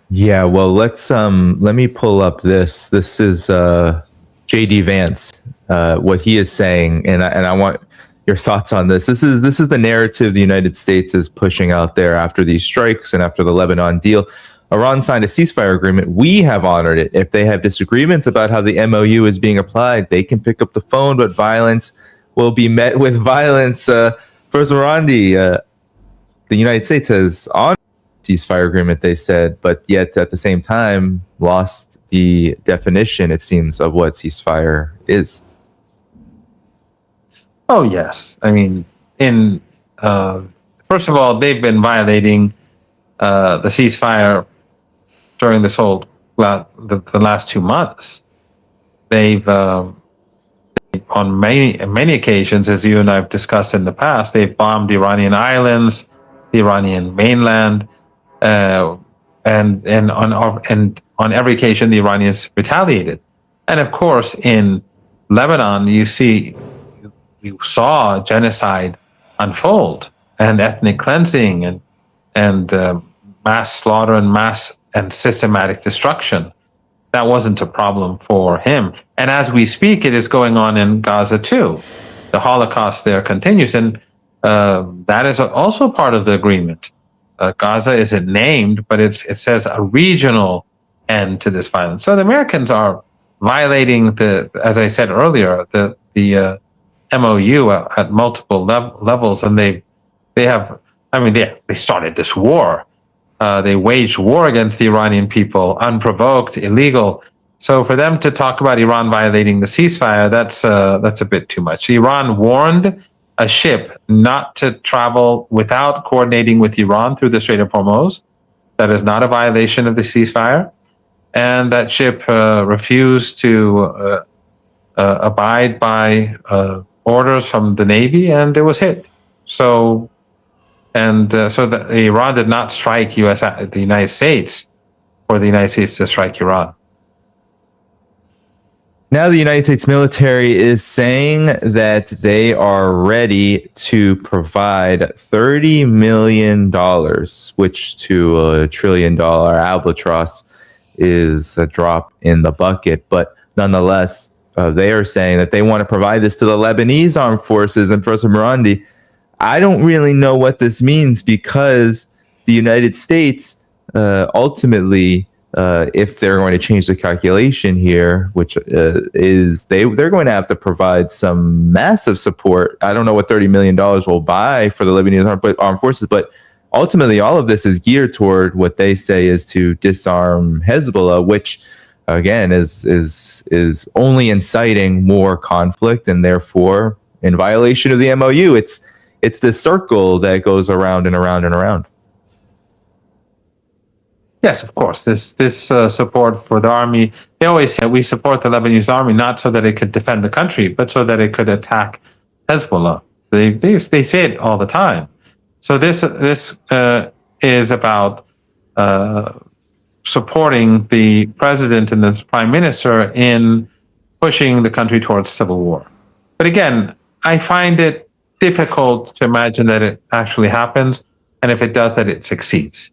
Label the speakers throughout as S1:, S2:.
S1: Yeah, well, let me pull up this. This is JD Vance, what he is saying, and I want your thoughts on this. This is the narrative the United States is pushing out there after these strikes and after the Lebanon deal. Iran signed a ceasefire agreement. We have honored it. If they have disagreements about how the MOU is being applied, they can pick up the phone, but violence will be met with violence. Professor Marandi, the United States has honored ceasefire agreement, they said, but yet at the same time lost the definition, it seems, of what ceasefire is.
S2: Oh yes, I mean, in first of all, they've been violating the ceasefire during this whole the last 2 months. They've on many occasions, as you and I've discussed in the past, they've bombed Iranian islands, the Iranian mainland, and on every occasion the Iranians retaliated. And of course, in Lebanon, you saw genocide unfold and ethnic cleansing and mass slaughter and mass and systematic destruction. That wasn't a problem for him. And as we speak, it is going on in Gaza too. The Holocaust there continues, and that is also part of the agreement. Gaza isn't named, but it says a regional end to this violence. So the Americans are violating as I said earlier, the MOU at multiple levels, and they started this war. They waged war against the Iranian people, unprovoked, illegal. So for them to talk about Iran violating the ceasefire, that's a bit too much. Iran warned a ship not to travel without coordinating with Iran through the Strait of Hormuz. That is not a violation of the ceasefire. And that ship refused to abide by orders from the Navy, and it was hit. So Iran did not strike the United States, for the United States to strike Iran.
S1: Now the United States military is saying that they are ready to provide $30 million, which to $1 trillion albatross is a drop in the bucket. But nonetheless, they are saying that they want to provide this to the Lebanese armed forces. And Professor Marandi, I don't really know what this means, because the United States ultimately, if they're going to change the calculation here, which is they're going to have to provide some massive support. I don't know what $30 million will buy for the Lebanese armed forces, but ultimately all of this is geared toward what they say is to disarm Hezbollah, which again is only inciting more conflict, and therefore in violation of the MOU. It's this circle that goes around and around and around.
S2: Yes, of course. This support for the army. They always say we support the Lebanese army not so that it could defend the country, but so that it could attack Hezbollah. They say it all the time. So this is about supporting the president and the prime minister in pushing the country towards civil war. But again, I find it difficult to imagine that it actually happens, and if it does, that it succeeds.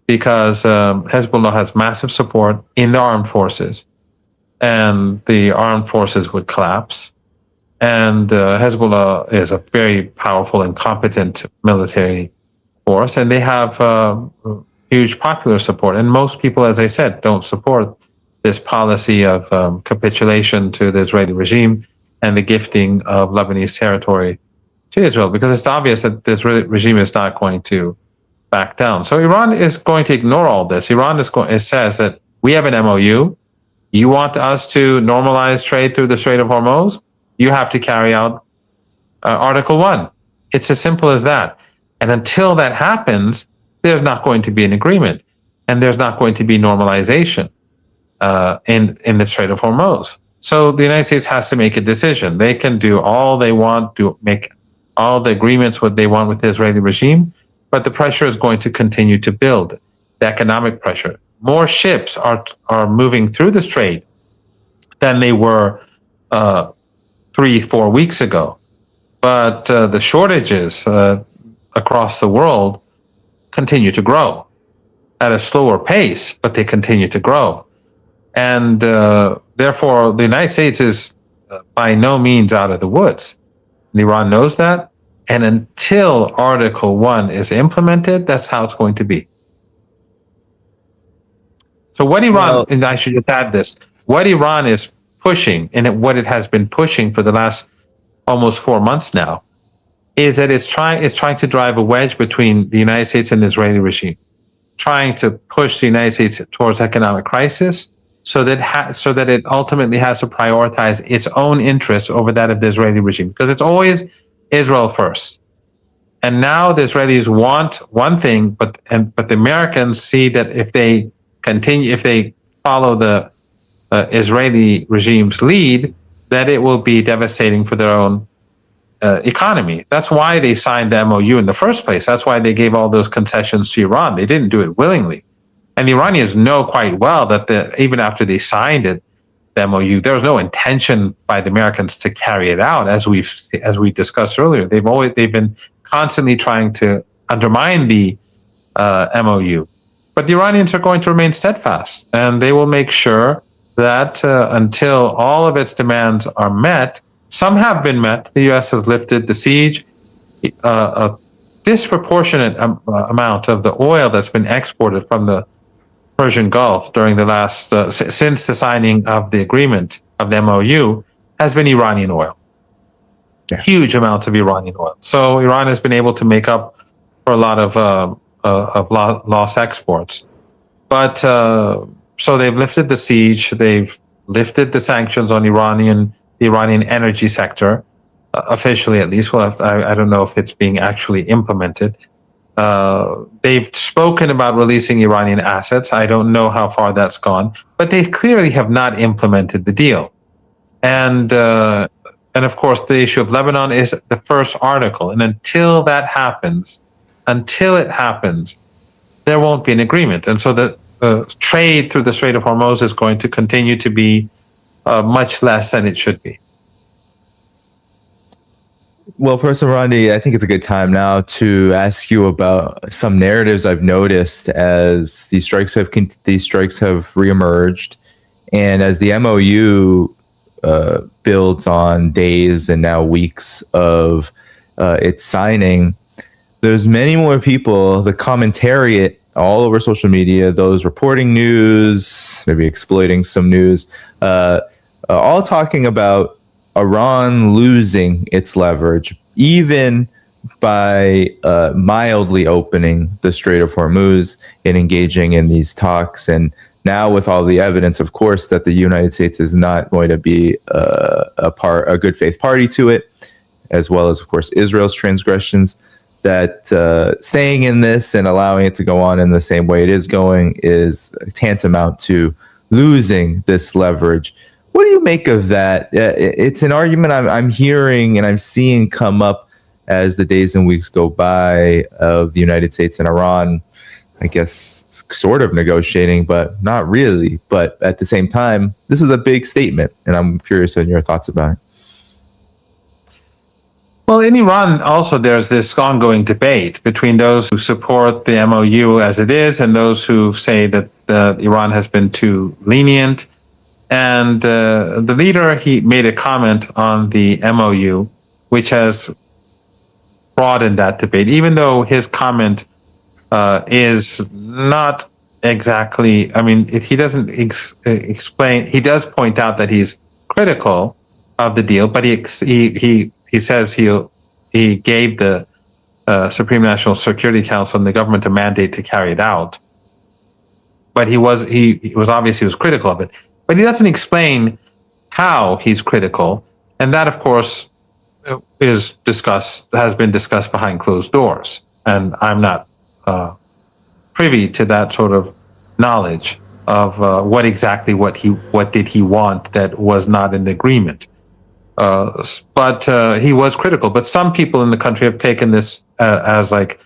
S2: Because Hezbollah has massive support in the armed forces, and the armed forces would collapse. And Hezbollah is a very powerful and competent military force, and they have huge popular support. And most people, as I said, don't support this policy of capitulation to the Israeli regime and the gifting of Lebanese territory to Israel, because it's obvious that this regime is not going to back down. So Iran is going to ignore all this. It says that we have an MOU. You want us to normalize trade through the Strait of Hormuz? You have to carry out Article 1. It's as simple as that. And until that happens, there's not going to be an agreement, and there's not going to be normalization in the Strait of Hormuz. So the United States has to make a decision. They can do all they want, to make all the agreements what they want with the Israeli regime, but the pressure is going to continue to build, the economic pressure. More ships are moving through the strait than they were 3-4 weeks ago. But the shortages across the world continue to grow. at a slower pace, but they continue to grow. And therefore, the United States is by no means out of the woods. And Iran knows that. And until Article 1 is implemented, that's how it's going to be. So what Iran, and I should just add this, what Iran is pushing, and what it has been pushing for the last almost 4 months now, is that it's trying to drive a wedge between the United States and the Israeli regime, trying to push the United States towards economic crisis, so that it ultimately has to prioritize its own interests over that of the Israeli regime, because it's always Israel first. And now the Israelis want one thing, but the Americans see that if they follow the Israeli regime's lead, that it will be devastating for their own economy. That's why they signed the MOU in the first place. That's why they gave all those concessions to Iran. They didn't do it willingly. And the Iranians know quite well that even after they signed it, the MOU, there was no intention by the Americans to carry it out, as we discussed earlier. They've been constantly trying to undermine the MOU. But the Iranians are going to remain steadfast, and they will make sure that until all of its demands are met, some have been met. The U.S. has lifted the siege. A disproportionate amount of the oil that's been exported from the Persian Gulf during the last since the signing of the agreement of the MOU has been Iranian oil. Yeah. Huge amounts of Iranian oil. So Iran has been able to make up for a lot of lost exports. But so they've lifted the siege. They've lifted the sanctions on the Iranian energy sector, officially at least. Well, I don't know if it's being actually implemented. They've spoken about releasing Iranian assets. I don't know how far that's gone, but they clearly have not implemented the deal. And of course, the issue of Lebanon is the first article. And until it happens, there won't be an agreement. And so the trade through the Strait of Hormuz is going to continue to be much less than it should be.
S1: Well, Professor Marandi, I think it's a good time now to ask you about some narratives I've noticed as these strikes have reemerged, and as the MOU builds on days and now weeks of its signing. There's many more people, the commentariat all over social media, those reporting news, maybe exploiting some news, all talking about Iran losing its leverage, even by mildly opening the Strait of Hormuz and engaging in these talks. And now with all the evidence, of course, that the United States is not going to be a good faith party to it, as well as, of course, Israel's transgressions, that staying in this and allowing it to go on in the same way it is going is tantamount to losing this leverage. What do you make of that? It's an argument I'm hearing and I'm seeing come up as the days and weeks go by of the United States and Iran, I guess, sort of negotiating, but not really. But at the same time, this is a big statement, and I'm curious on your thoughts about it.
S2: Well, in Iran, also, there's this ongoing debate between those who support the MOU as it is and those who say that Iran has been too lenient. And the leader, he made a comment on the MOU, which has broadened that debate, even though his comment is not exactly, I mean, he doesn't explain, he does point out that he's critical of the deal, but he says he gave the Supreme National Security Council and the government a mandate to carry it out. But he was critical of it. But he doesn't explain how he's critical, and that, of course, has been discussed behind closed doors. And I'm not privy to that sort of knowledge of what did he want that was not in the agreement. But he was critical. But some people in the country have taken this as like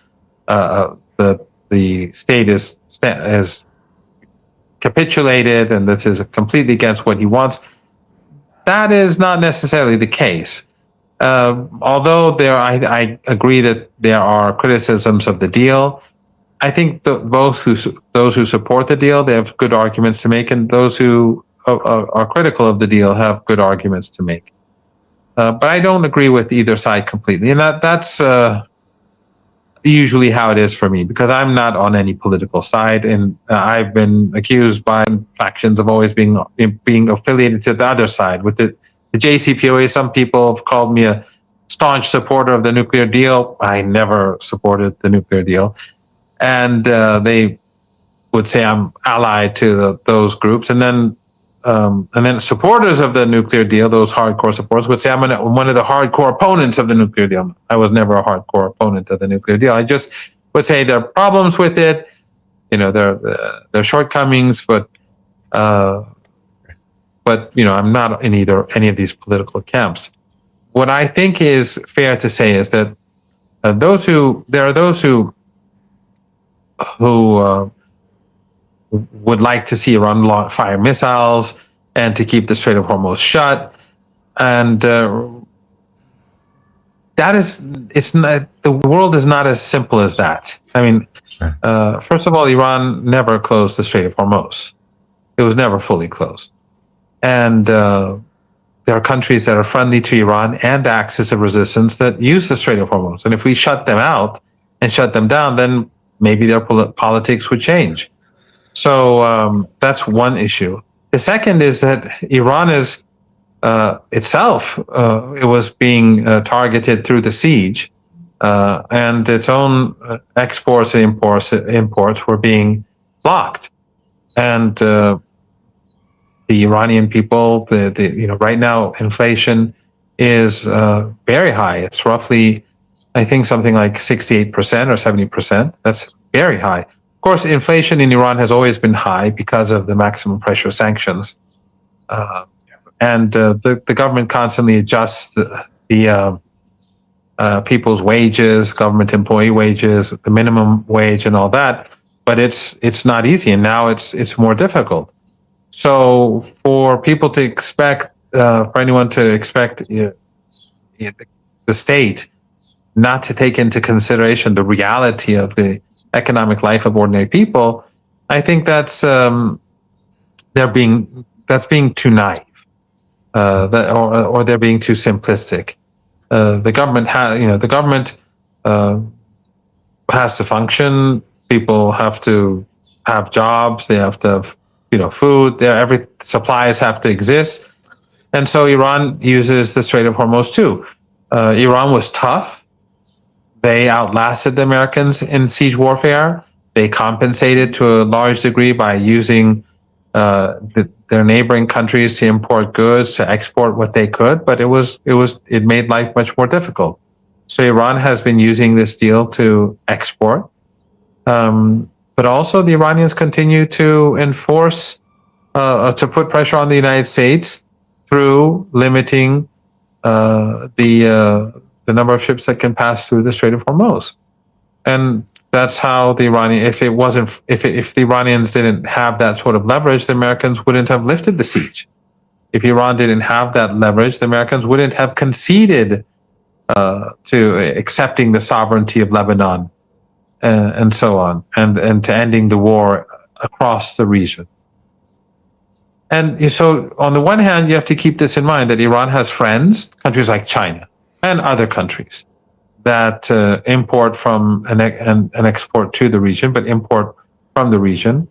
S2: the state is capitulated and this is completely against what he wants. That is not necessarily the case. Although I agree that there are criticisms of the deal, I think those who support the deal, they have good arguments to make, and those who are critical of the deal have good arguments to make. But I don't agree with either side completely, and that's usually how it is for me, because I'm not on any political side, and I've been accused by factions of always being affiliated to the other side. With the JCPOA, some people have called me a staunch supporter of the nuclear deal. I never supported the nuclear deal, and they would say I'm allied to those groups, and then supporters of the nuclear deal, those hardcore supporters, would say I'm one of the hardcore opponents of the nuclear deal. I was never a hardcore opponent of the nuclear deal. I just would say there are problems with it, there are shortcomings, but I'm not in any of these political camps. What I think is fair to say is that there are those who would like to see Iran fire missiles and to keep the Strait of Hormuz shut, and it's not, the world is not as simple as that. I mean, first of all, Iran never closed the Strait of Hormuz; it was never fully closed, and there are countries that are friendly to Iran and the axis of resistance that use the Strait of Hormuz, and if we shut them out and shut them down, then maybe their politics would change. So that's one issue. The second is that Iran is itself, it was being targeted through the siege, and its own exports and imports were being blocked. And the Iranian people, right now inflation is very high. It's roughly, I think, something like 68% or 70%. That's very high. Of course, inflation in Iran has always been high because of the maximum pressure sanctions, and the government constantly adjusts the people's wages, government employee wages, the minimum wage, and all that. But it's not easy, and now it's more difficult. So for people to expect, for anyone to expect the state not to take into consideration the reality of the economic life of ordinary people, I think that's being too naive, or they're being too simplistic. The government has to function. People have to have jobs. They have to have food. Every supplies have to exist, and so Iran uses the Strait of Hormuz too. Iran was tough. They outlasted the Americans in siege warfare. They compensated to a large degree by using their neighboring countries to import goods, to export what they could, but it made life much more difficult. So Iran has been using this deal to export, but also the Iranians continue to enforce, to put pressure on the United States through limiting the number of ships that can pass through the Strait of Hormuz. And that's how the Iranians didn't have that sort of leverage, the Americans wouldn't have lifted the siege. If Iran didn't have that leverage, the Americans wouldn't have conceded to accepting the sovereignty of Lebanon, and so on, and to ending the war across the region. And so on the one hand, you have to keep this in mind, that Iran has friends, countries like China, and other countries that import from and export to the region, but import from the region.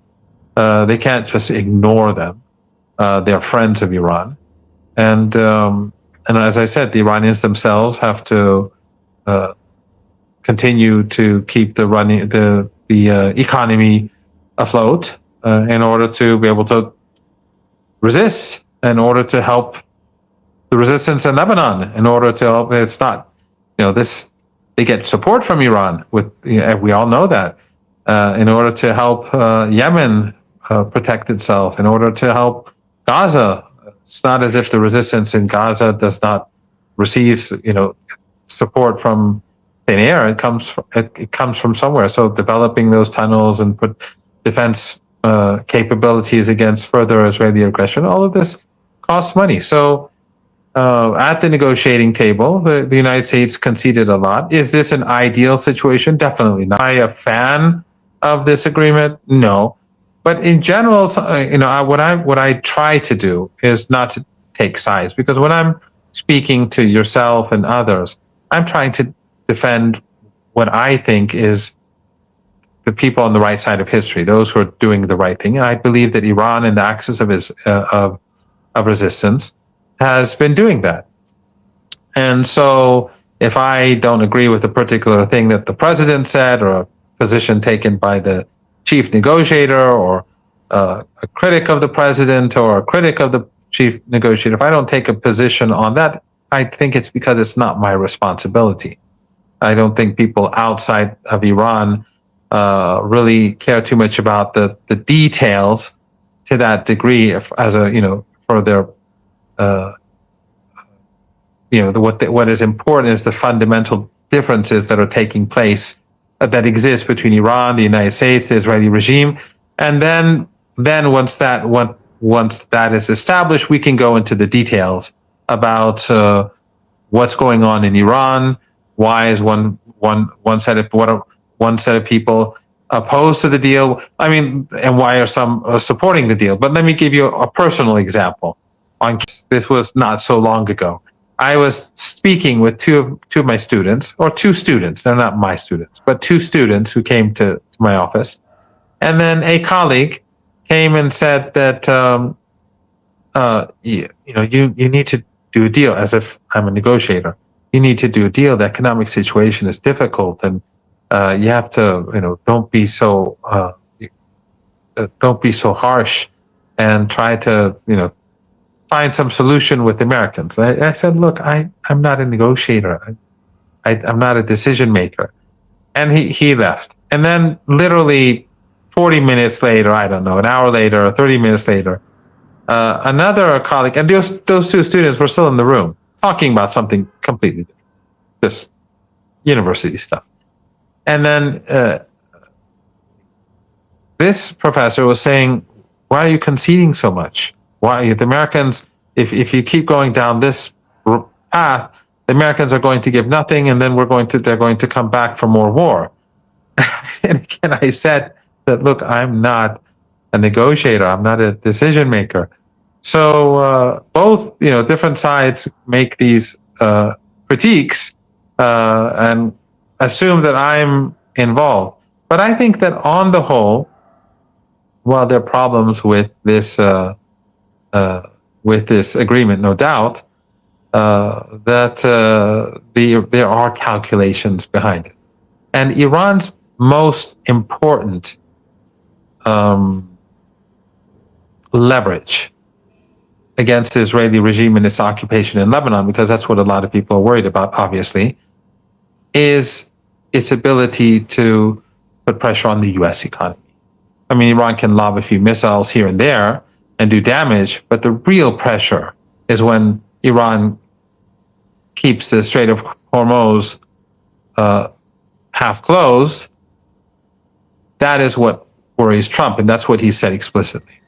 S2: They can't just ignore them. They're friends of Iran, and as I said, the Iranians themselves have to continue to keep the economy afloat in order to be able to resist, in order to help the resistance in Lebanon, in order to help. It's not, they get support from Iran, we all know that, in order to help Yemen protect itself, in order to help Gaza. It's not as if the resistance in Gaza does not receive, support from thin air. It comes from somewhere. So developing those tunnels and put defense capabilities against further Israeli aggression, all of this costs money. So at the negotiating table, the United States conceded a lot. Is this an ideal situation? Definitely not. Am I a fan of this agreement? No. But in general, what I try to do is not to take sides, because when I'm speaking to yourself and others, I'm trying to defend what I think is the people on the right side of history, those who are doing the right thing. And I believe that Iran, in the axis of resistance, has been doing that. And so, if I don't agree with a particular thing that the president said, or a position taken by the chief negotiator, or a critic of the president, or a critic of the chief negotiator, if I don't take a position on that, I think it's because it's not my responsibility. I don't think people outside of Iran really care too much about the details to that degree, for their what is important is the fundamental differences that are taking place, that exist between Iran, the United States, the Israeli regime, and then once that is established, we can go into the details about what's going on in Iran. Why is one set of people opposed to the deal? I mean, and why are some supporting the deal? But let me give you a personal example. This was not so long ago. I was speaking with two of my students, or two students. They're not my students, but two students who came to my office, and then a colleague came and said that you need to do a deal, as if I'm a negotiator. You need to do a deal. The economic situation is difficult, and you have to, don't be so harsh, and try to, find some solution with the Americans. I said, look, I'm not a negotiator. I'm not a decision maker. And he left. And then literally 40 minutes later, I don't know, an hour later, or 30 minutes later, another colleague, and those two students were still in the room talking about something completely different, just university stuff. And then this professor was saying, why are you conceding so much? Why the Americans, if you keep going down this path, the Americans are going to give nothing, and then they're going to come back for more war. And again, I said that, look, I'm not a negotiator. I'm not a decision maker. So both, different sides make these critiques and assume that I'm involved. But I think that on the whole, while there are problems with this agreement, no doubt, that there are calculations behind it. And Iran's most important leverage against the Israeli regime and its occupation in Lebanon, because that's what a lot of people are worried about, obviously, is its ability to put pressure on the U.S. economy. I mean, Iran can lob a few missiles here and there and do damage, but the real pressure is when Iran keeps the Strait of Hormuz half closed. That is what worries Trump, and that's what he said explicitly.